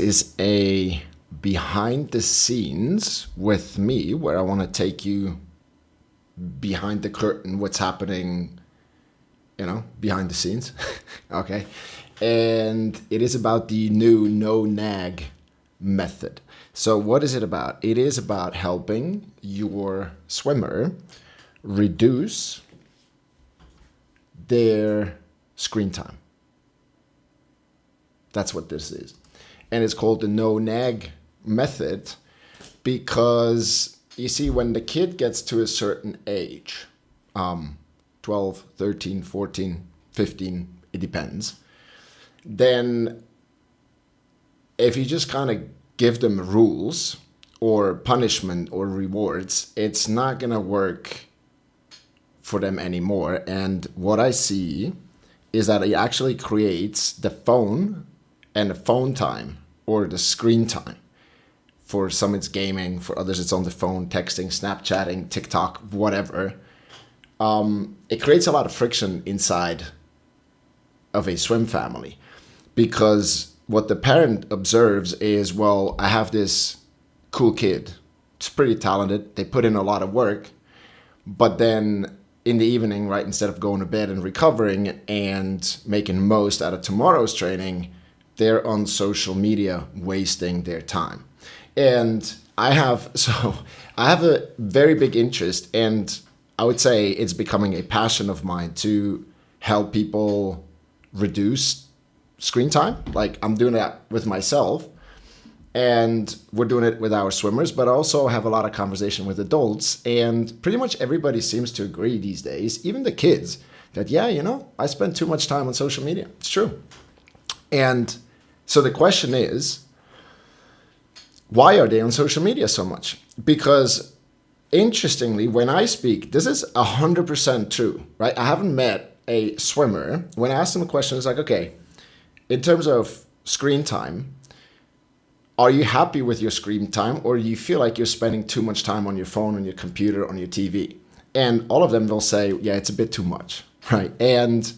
is a behind the scenes with me where I want to take you behind the curtain, what's happening, behind the scenes. Okay. And it is about the new No-Nag Method. So what is it about? It is about helping your swimmer reduce their screen time. That's what this is. And it's called the No-Nag Method because, you see, when the kid gets to a certain age, 12, 13, 14, 15, it depends, then if you just kind of give them rules or punishment or rewards, it's not going to work for them anymore. And what I see is that it actually creates the phone and the phone time or the screen time. For some it's gaming, for others it's on the phone, texting, Snapchatting, TikTok, whatever. It creates a lot of friction inside of a swim family because what the parent observes is, well, I have this cool kid. It's pretty talented. They put in a lot of work. But then in the evening, right, instead of going to bed and recovering and making most out of tomorrow's training, they're on social media wasting their time. And I have a very big interest, and I would say it's becoming a passion of mine to help people reduce screen time. Like, I'm doing that with myself, and we're doing it with our swimmers, but I also have a lot of conversation with adults, and pretty much everybody seems to agree these days, even the kids, that, I spend too much time on social media. It's true. And so the question is, why are they on social media so much? Because interestingly, when I speak, this is 100% true, right? I haven't met a swimmer. When I ask them a question, it's like, okay, in terms of screen time, are you happy with your screen time, or do you feel like you're spending too much time on your phone, on your computer, on your TV? And all of them will say, yeah, it's a bit too much, right? And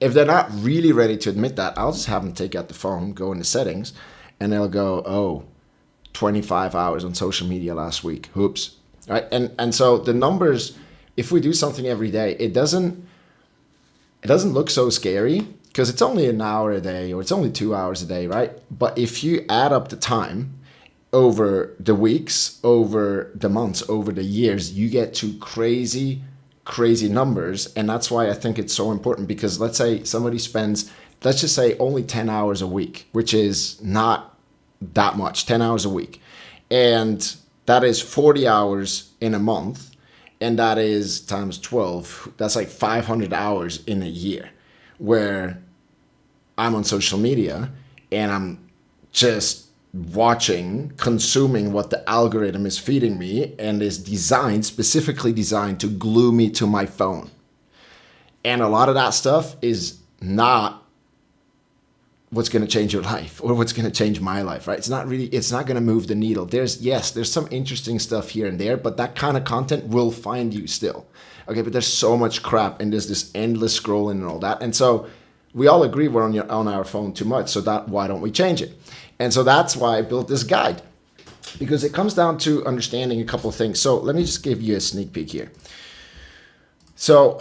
if they're not really ready to admit that, I'll just have them take out the phone, go into settings, and they'll go, 25 hours on social media last week. Oops. Right? And so the numbers, if we do something every day, it doesn't look so scary because it's only an hour a day or it's only 2 hours a day, right? But if you add up the time over the weeks, over the months, over the years, you get to crazy numbers. And that's why I think it's so important, because let's say somebody spends, let's just say, only 10 hours a week, which is not that much, 10 hours a week. And that is 40 hours in a month. And that is times 12. That's like 500 hours in a year where I'm on social media and I'm just watching, consuming what the algorithm is feeding me, and is specifically designed to glue me to my phone. And a lot of that stuff is not what's going to change your life or what's going to change my life, right? It's not going to move the needle. There's some interesting stuff here and there, but that kind of content will find you still. Okay, but there's so much crap and there's this endless scrolling and all that. And so we all agree we're on our phone too much. So why don't we change it? And so that's why I built this guide, because it comes down to understanding a couple of things. So let me just give you a sneak peek here. So,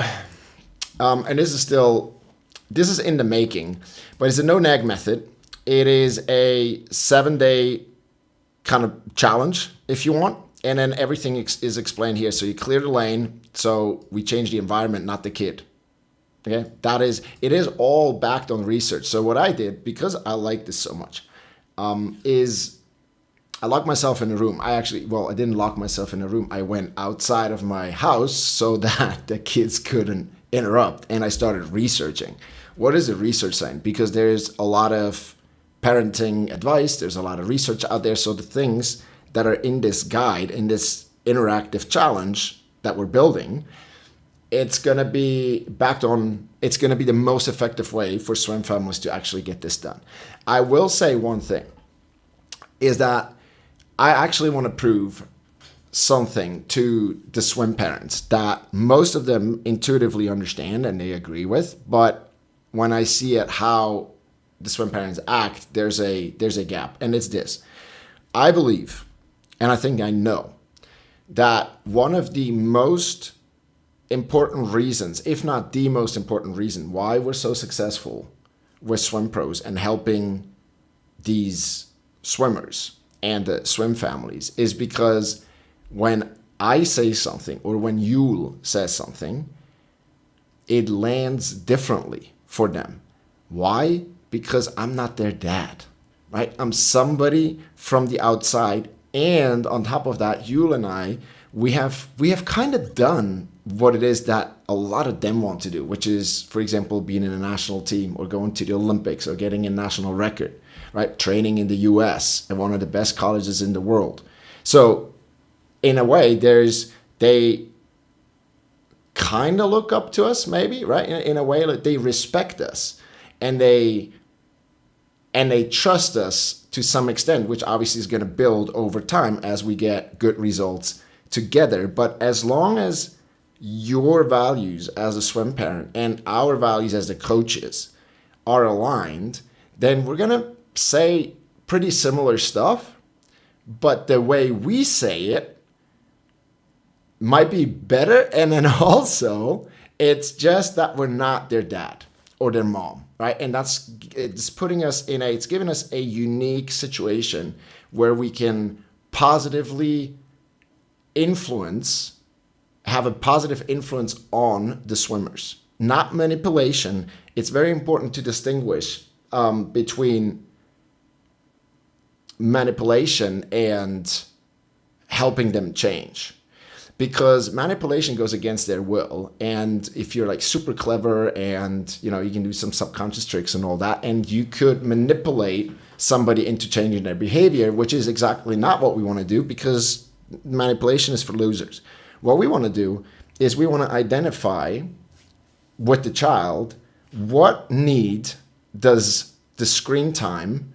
and this is in the making, but it's a No-Nag method. It is a 7-day kind of challenge, if you want. And then everything is explained here. So you clear the lane. So we change the environment, not the kid. Okay, it is all backed on research. So what I did, because I like this so much, is I locked myself in a room. I didn't lock myself in a room. I went outside of my house so that the kids couldn't interrupt. And I started researching. What is the research saying? Because there's a lot of parenting advice. There's a lot of research out there. So the things that are in this guide, in this interactive challenge that we're building, it's going to be the most effective way for swim families to actually get this done. I will say one thing, is that I actually want to prove something to the swim parents that most of them intuitively understand and they agree with. But when I see it, how the swim parents act, there's a gap, and it's this. I believe, and I think I know, that one of the most important reasons, if not the most important reason, why we're so successful with Swimpros and helping these swimmers and the swim families is because when I say something or when Yule says something, it lands differently for them. Why? Because I'm not their dad, right? I'm somebody from the outside. And on top of that, Yule and I, we have kind of done what it is that a lot of them want to do, which is, for example, being in a national team or going to the Olympics or getting a national record, right? Training in the US at one of the best colleges in the world. So in a way, they kind of look up to us, maybe, right? In a way, like they respect us and they trust us to some extent, which obviously is going to build over time as we get good results together. But as long as your values as a swim parent and our values as the coaches are aligned, then we're going to say pretty similar stuff, but the way we say it might be better. And then also, it's just that we're not their dad or their mom, right? And it's putting us it's giving us a unique situation where we can positively have a positive influence on the swimmers. Not manipulation. It's very important to distinguish between manipulation and helping them change. Because manipulation goes against their will. And if you're like super clever and, you can do some subconscious tricks and all that, and you could manipulate somebody into changing their behavior, which is exactly not what we want to do, because manipulation is for losers. What we want to do is we want to identify with the child what need does the screen time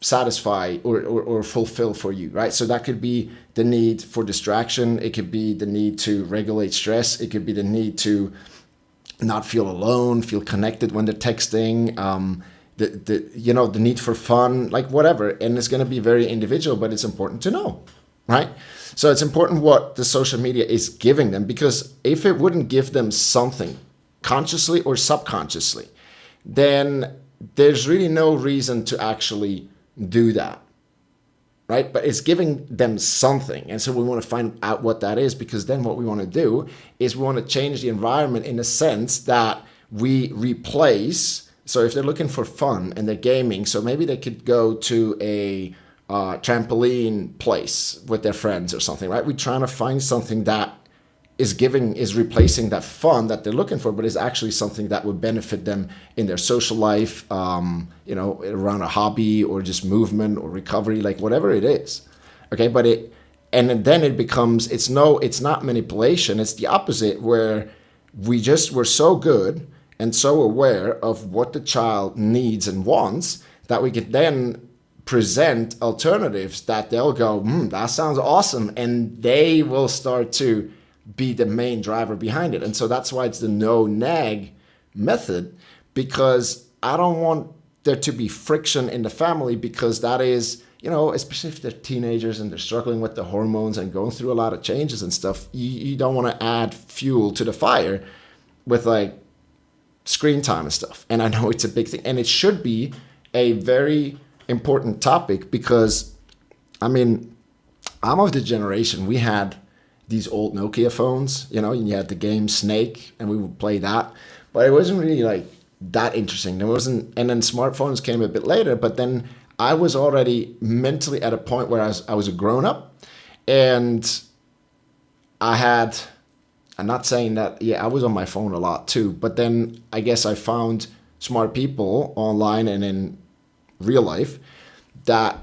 satisfy or fulfill for you, right? So that could be the need for distraction. It could be the need to regulate stress. It could be the need to not feel alone, feel connected when they're texting, the need for fun, like whatever. And it's going to be very individual, but it's important to know, right? So it's important what the social media is giving them, because if it wouldn't give them something consciously or subconsciously, then there's really no reason to actually do that, right? But it's giving them something. And so we want to find out what that is, because then what we want to do is we want to change the environment in the sense that we replace. So if they're looking for fun and they're gaming, so maybe they could go to a trampoline place with their friends or something, right? We're trying to find something that is replacing that fun that they're looking for, but is actually something that would benefit them in their social life, around a hobby or just movement or recovery, like whatever it is. Okay, and then it becomes, it's not manipulation. It's the opposite, where we're so good and so aware of what the child needs and wants that we can then present alternatives that they'll go, that sounds awesome. And they will start to be the main driver behind it. And so that's why it's the no-nag method, because I don't want there to be friction in the family, because that is, especially if they're teenagers and they're struggling with the hormones and going through a lot of changes and stuff, you don't want to add fuel to the fire with like screen time and stuff. And I know it's a big thing, and it should be a very important topic, because I'm of the generation, we had these old Nokia phones, and you had the game Snake, and we would play that, but it wasn't really like that interesting. And then smartphones came a bit later, but then I was already mentally at a point where I was a grown up, and I'm not saying that, I was on my phone a lot too, but then I guess I found smart people online and in real life that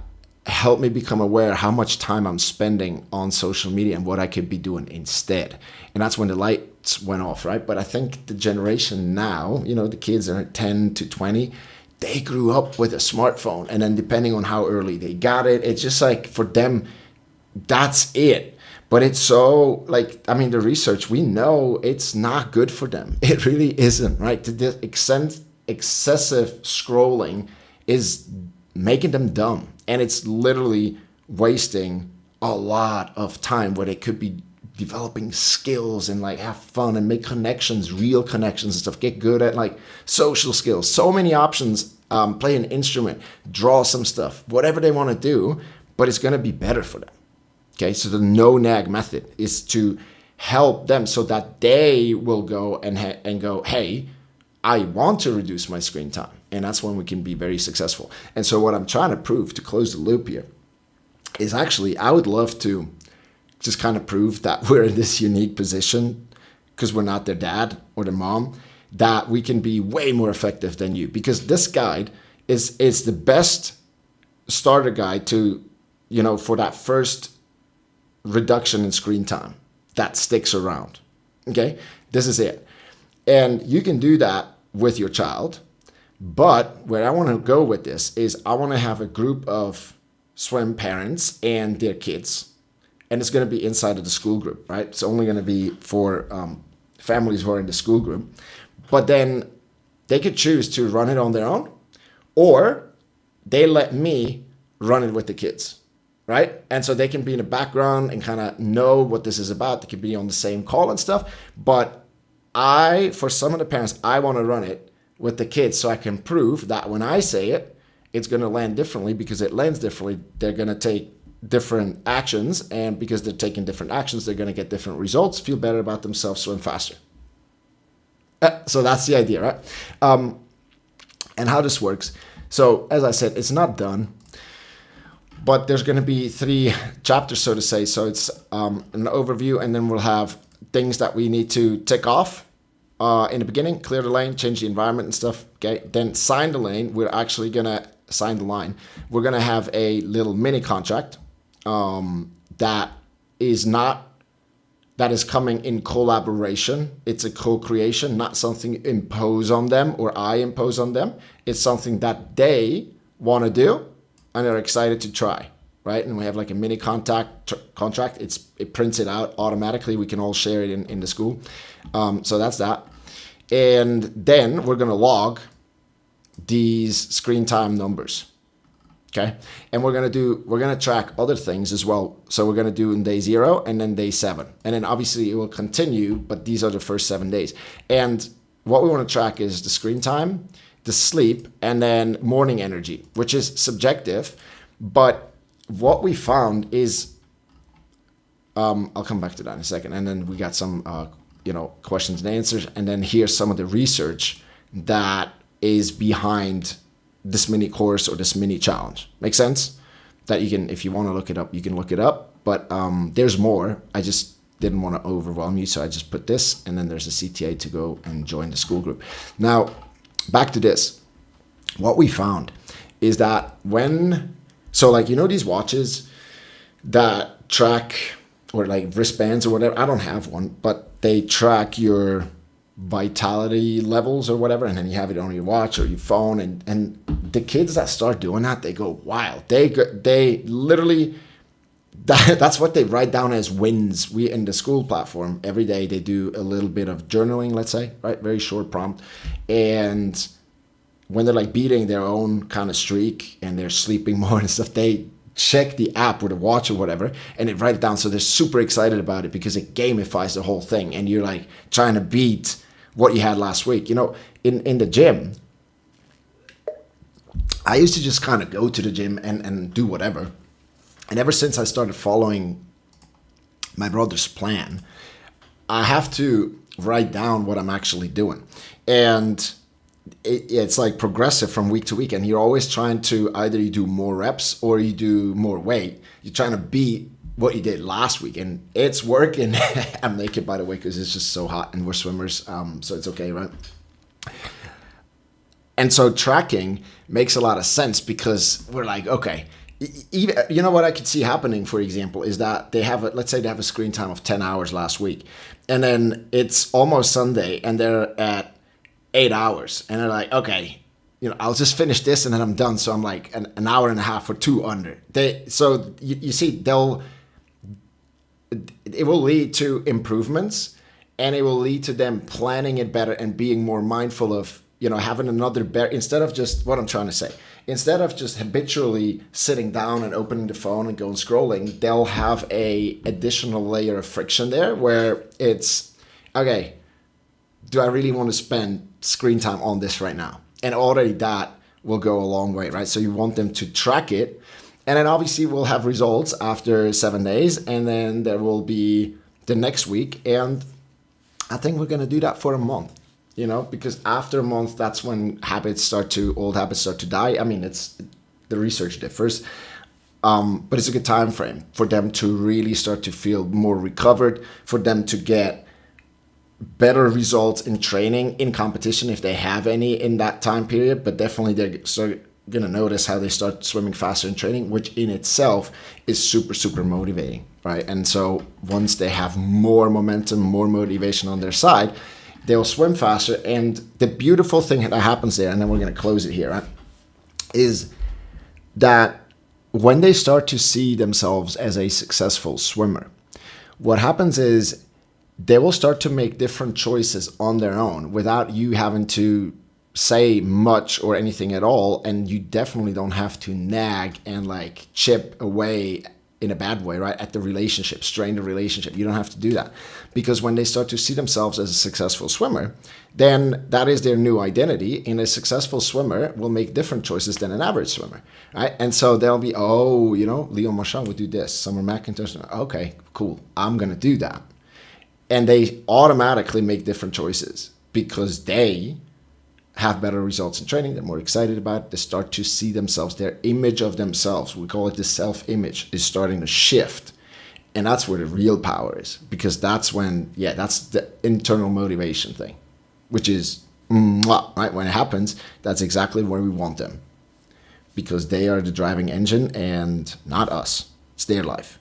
helped me become aware how much time I'm spending on social media and what I could be doing instead. And that's when the lights went off, right? But I think the generation now, the kids are 10 to 20, they grew up with a smartphone. And then depending on how early they got it, it's just like for them, that's it. But it's so the research, we know it's not good for them. It really isn't, right? The excessive scrolling is making them dumb. And it's literally wasting a lot of time where they could be developing skills and like have fun and make connections, real connections and stuff, get good at like social skills. So many options, play an instrument, draw some stuff, whatever they want to do, but it's going to be better for them. Okay, so the no-nag method is to help them so that they will go and go, hey, I want to reduce my screen time. And that's when we can be very successful. And so what I'm trying to prove, to close the loop here, is actually I would love to just kind of prove that we're in this unique position because we're not their dad or their mom, that we can be way more effective than you. Because this guide is the best starter guide to, for that first reduction in screen time that sticks around. Okay, this is it. And you can do that with your child. But where I want to go with this is I want to have a group of swim parents and their kids. And it's going to be inside of the school group, right? It's only going to be for families who are in the school group. But then they could choose to run it on their own, or they let me run it with the kids, right? And so they can be in the background and kind of know what this is about. They could be on the same call and stuff. But for some of the parents, I want to run it with the kids so I can prove that when I say it, it's going to land differently because it lands differently. They're going to take different actions, and because they're taking different actions, they're going to get different results, feel better about themselves, swim faster. So that's the idea, right? And how this works. So as I said, it's not done, but there's going to be 3 chapters, so to say. So it's an overview, and then we'll have things that we need to tick off in the beginning, clear the lane, change the environment and stuff. Okay, then sign the lane. We're actually going to sign the line. We're going to have a little mini contract that is coming in collaboration. It's a co-creation, not something imposed on them or I impose on them. It's something that they want to do and are excited to try, right? And we have like a mini contract. It prints it out automatically. We can all share it in the school. So that's that. And then we're going to log these screen time numbers. Okay. And we're going to track other things as well. So we're going to do in day 0 and then day 7. And then obviously it will continue, but these are the first 7 days. And what we want to track is the screen time, the sleep, and then morning energy, which is subjective. But what we found is, I'll come back to that in a second. And then we got some, questions and answers. And then here's some of the research that is behind this mini course or this mini challenge. Make sense? That you can, if you want to look it up, you can look it up. But there's more. I just didn't want to overwhelm you, so I just put this, and then there's a CTA to go and join the school group. Now, back to this. What we found is that these watches that track, or like wristbands or whatever, I don't have one, but they track your vitality levels or whatever, and then you have it on your watch or your phone, and the kids that start doing that, they go wild. They literally, that's what they write down as wins. We in the school platform every day they do a little bit of journaling, let's say, right? Very short prompt. And when they're like beating their own kind of streak and they're sleeping more and stuff, they check the app or the watch or whatever, and they write it down. So they're super excited about it because it gamifies the whole thing, and you're like trying to beat what you had last week. In the gym, I used to just kind of go to the gym and do whatever. And ever since I started following my brother's plan, I have to write down what I'm actually doing. And it's like progressive from week to week. And you're always trying to, either you do more reps or you do more weight. You're trying to beat what you did last week. And it's working. I'm naked, by the way, because it's just so hot and we're swimmers. So it's okay, right? And so tracking makes a lot of sense because we're like, okay, even, what I could see happening, for example, is that let's say they have a screen time of 10 hours last week, and then it's almost Sunday and they're at 8 hours, and they're like, okay, I'll just finish this and then I'm done. So I'm like an hour and a half or 2 under. So you see, it will lead to improvements, and it will lead to them planning it better and being more mindful of, having another instead of just, what I'm trying to say instead of just habitually sitting down and opening the phone and going scrolling, they'll have a additional layer of friction there where it's, okay, do I really want to spend screen time on this right now? And already that will go a long way, right? So you want them to track it. And then obviously we'll have results after 7 days, and then there will be the next week. And I think we're going to do that for a month, because after a month, that's when old habits start to die. I mean, the research differs, but it's a good time frame for them to really start to feel more recovered, for them to get better results in training, in competition, if they have any in that time period. But definitely they're going to notice how they start swimming faster in training, which in itself is super, super motivating, right? And so once they have more momentum, more motivation on their side, they'll swim faster. And the beautiful thing that happens there, and then we're going to close it here, right, is that when they start to see themselves as a successful swimmer, what happens is they will start to make different choices on their own without you having to say much or anything at all. And you definitely don't have to nag and like chip away in a bad way, right, at the relationship, strain the relationship. You don't have to do that, because when they start to see themselves as a successful swimmer, then that is their new identity. And a successful swimmer will make different choices than an average swimmer, right? And so they'll be, Leon Marchand would do this, Summer McIntosh, okay, cool, I'm gonna do that. And they automatically make different choices because they have better results in training. They're more excited about it. They start to see themselves, their image of themselves, we call it the self-image, is starting to shift. And that's where the real power is, because that's when, that's the internal motivation thing, which is, right, when it happens, that's exactly where we want them, because they are the driving engine and not us. It's their life.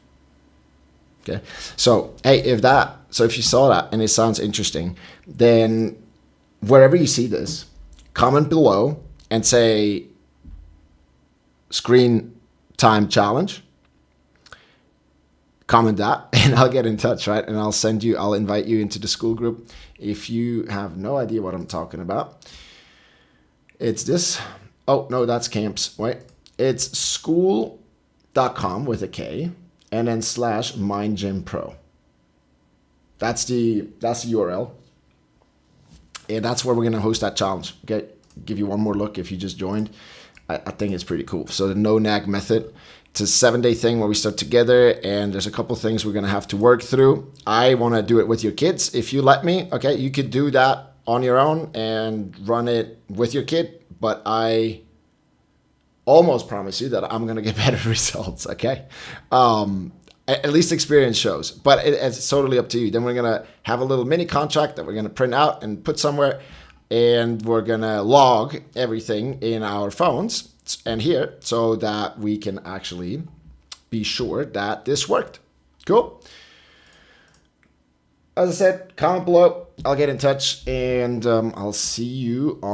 Okay. So, hey, if you saw that and it sounds interesting, then wherever you see this, comment below and say screen time challenge. Comment that and I'll get in touch, right? And I'll invite you into the Skool group. If you have no idea what I'm talking about, it's this. Oh, no, that's camps, right? It's skool.com with a K and then /MindGymPro. That's the URL. And that's where we're going to host that challenge. Okay, give you one more look if you just joined. I think it's pretty cool. So the No-Nag Method, it's a 7-day thing where we start together, and there's a couple things we're going to have to work through. I want to do it with your kids. If you let me, okay, you could do that on your own and run it with your kid, but I almost promise you that I'm going to get better results, okay? At least experience shows, but it's totally up to you. Then we're going to have a little mini contract that we're going to print out and put somewhere, and we're going to log everything in our phones and here so that we can actually be sure that this worked. Cool. As I said, comment below. I'll get in touch, and I'll see you on